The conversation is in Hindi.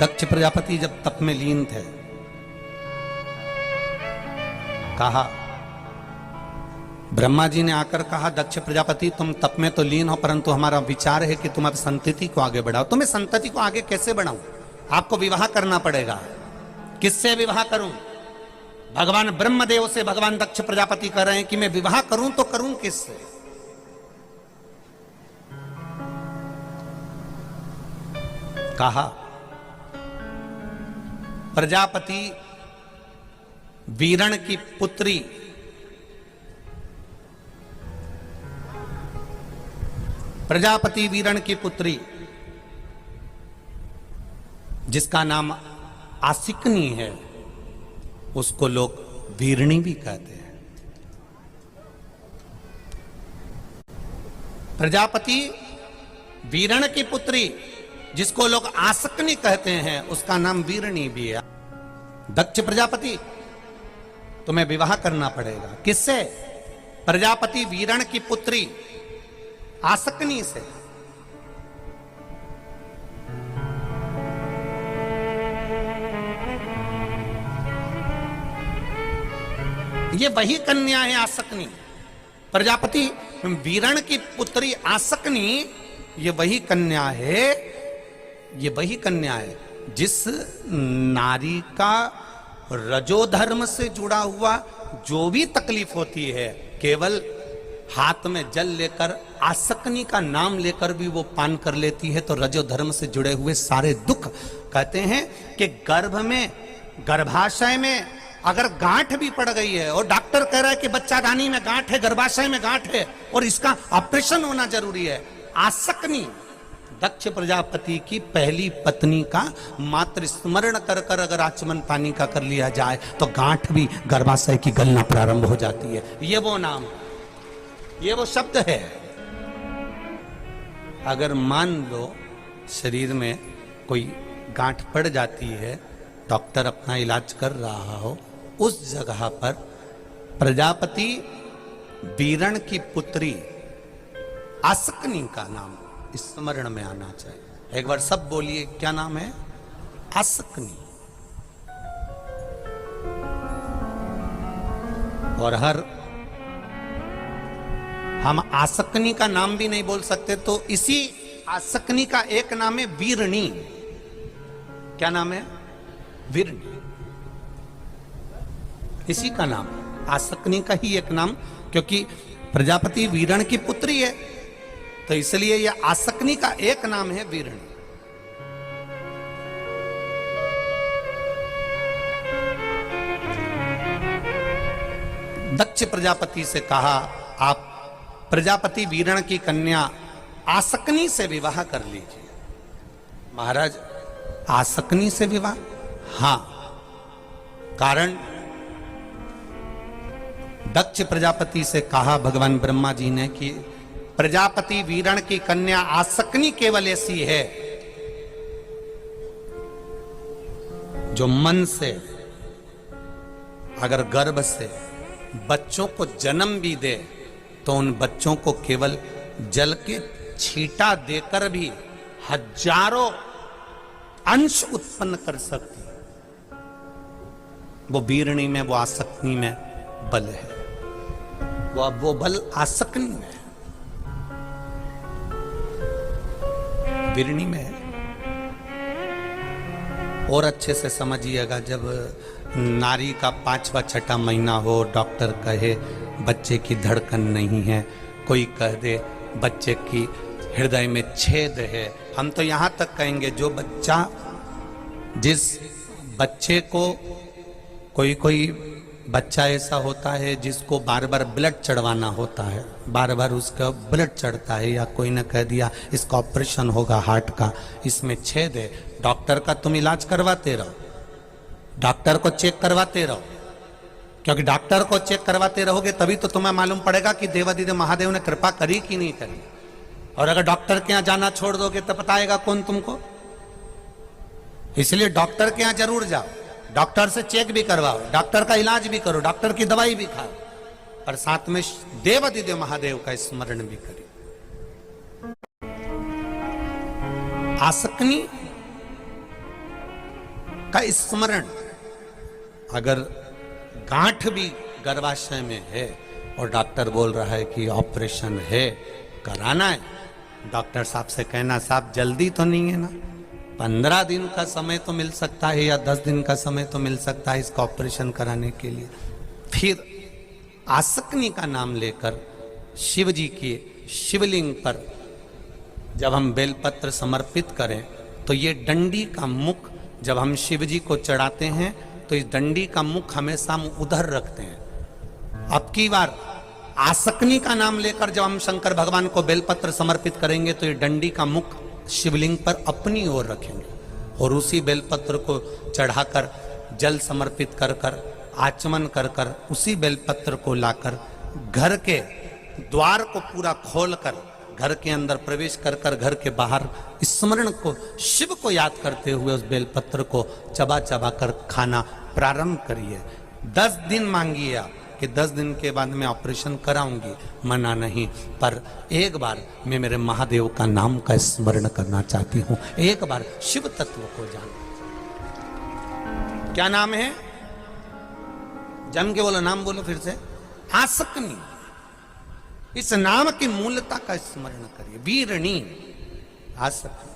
दक्ष प्रजापति जब तप में लीन थे, कहा, ब्रह्मा जी ने आकर कहा, दक्ष प्रजापति तुम तप में तो लीन हो, परंतु हमारा विचार है कि तुम अब संतति को आगे बढ़ाओ। तुम्हें संतति को आगे कैसे बढ़ाऊं? आपको विवाह करना पड़ेगा। किससे विवाह करूं? भगवान ब्रह्मदेव से भगवान दक्ष प्रजापति कह रहे हैं कि मैं विवाह करूं तो करूं किससे? कहा, प्रजापति वीरण की पुत्री जिसका नाम आसिकनी है, उसको लोग वीरणी भी कहते हैं। प्रजापति वीरण की पुत्री जिसको लोग आसकनी कहते हैं, उसका नाम वीरणी भी है। दक्ष प्रजापति तुम्हें विवाह करना पड़ेगा। किससे? प्रजापति वीरण की पुत्री आसकनी से। ये वही कन्या है आसकनी। प्रजापति वीरण की पुत्री आसकनी ये वही कन्या है जिस नारी का रजोधर्म से जुड़ा हुआ जो भी तकलीफ होती है, केवल हाथ में जल लेकर आसकनी का नाम लेकर भी वो पान कर लेती है, तो रजोधर्म से जुड़े हुए सारे दुख, कहते हैं कि गर्भाशय में अगर गांठ भी पड़ गई है और डॉक्टर कह रहा है कि बच्चा रानी में गांठ है, गर्भाशय में गांठ है और इसका ऑपरेशन होना जरूरी है, आसकनी दक्ष प्रजापति की पहली पत्नी का मात्र स्मरण कर कर अगर आचमन पानी का कर लिया जाए तो गांठ भी गर्भाशय की गलना प्रारंभ हो जाती है। ये वो नाम, ये वो शब्द है। अगर मान लो शरीर में कोई गांठ पड़ जाती है, डॉक्टर अपना इलाज कर रहा हो, उस जगह पर प्रजापति वीरण की पुत्री आसकनी का नाम स्मरण में आना चाहिए। एक बार सब बोलिए, क्या नाम है? आसकनी। और हम आसकनी का नाम भी नहीं बोल सकते, तो इसी आसकनी का एक नाम है वीरणी। क्या नाम है? वीरणी। इसी का नाम आसकनी का ही एक नाम, क्योंकि प्रजापति वीरण की पुत्री है, तो इसलिए यह आसकनी का एक नाम है वीरणी। दक्ष प्रजापति से कहा, आप प्रजापति वीरण की कन्या आसकनी से विवाह कर लीजिए। महाराज, आसकनी से विवाह? हां, कारण दक्ष प्रजापति से कहा भगवान ब्रह्मा जी ने कि प्रजापति वीरण की कन्या आसकनी केवल ऐसी है जो मन से, अगर गर्भ से बच्चों को जन्म भी दे तो उन बच्चों को केवल जल के छींटा देकर भी हजारों अंश उत्पन्न कर सकती है। वो वीरणी में, वो आसकनी में बल है। वो बल आसकनी में है, वीरणी में है। और अच्छे से समझिएगा, जब नारी का 5वां 6ठा महीना हो, डॉक्टर कहे बच्चे की धड़कन नहीं है, कोई कह दे बच्चे की हृदय में छेद है, हम तो यहां तक कहेंगे जिस बच्चे को, कोई बच्चा ऐसा होता है जिसको बार बार ब्लड चढ़वाना होता है, बार बार उसका ब्लड चढ़ता है, या कोई ने कह दिया इसका ऑपरेशन होगा हार्ट का, इसमें छेद है, डॉक्टर का तुम इलाज करवाते रहो, डॉक्टर को चेक करवाते रहो, क्योंकि डॉक्टर को चेक करवाते रहोगे तभी तो तुम्हें मालूम पड़ेगा कि देवादिदेव महादेव ने कृपा करी कि नहीं करी। और अगर डॉक्टर के यहां जाना छोड़ दोगे तो बताएगा कौन तुमको? इसलिए डॉक्टर के यहां जरूर जाओ, डॉक्टर से चेक भी करवाओ, डॉक्टर का इलाज भी करो, डॉक्टर की दवाई भी खाओ, और साथ में देवादिदेव महादेव का स्मरण भी करें। आसकनी का स्मरण। अगर गांठ भी गर्भाशय में है और डॉक्टर बोल रहा है कि ऑपरेशन है, कराना है, डॉक्टर साहब से कहना साहब जल्दी तो नहीं है ना, 15 दिन का समय तो मिल सकता है या 10 दिन का समय तो मिल सकता है इसका ऑपरेशन कराने के लिए। फिर आसकनी का नाम लेकर शिव जी के शिवलिंग पर जब हम बेलपत्र समर्पित करें तो ये डंडी का मुख जब हम शिव जी को चढ़ाते हैं तो इस डंडी का मुख हमेशा हम उधर रखते हैं। अब की बार आसकनी का नाम लेकर जब हम शंकर भगवान को बेलपत्र समर्पित करेंगे तो ये डंडी का मुख शिवलिंग पर अपनी ओर रखेंगे और उसी बेलपत्र को चढ़ाकर जल समर्पित कर कर आचमन कर कर उसी बेलपत्र को लाकर घर के द्वार को पूरा खोलकर घर के अंदर प्रवेश कर कर घर के बाहर स्मरण को शिव को याद करते हुए उस बेलपत्र को चबा चबा कर खाना प्रारंभ करिए। 10 दिन मांगिए आप कि 10 दिन के बाद मैं ऑपरेशन कराऊंगी, मना नहीं, पर एक बार मैं मेरे महादेव का नाम का स्मरण करना चाहती हूं, एक बार शिव तत्व को जान। क्या नाम है? जम के बोलो, नाम बोलो फिर से। आसकनी। इस नाम की मूलता का स्मरण करिए। वीरणी आसकनी।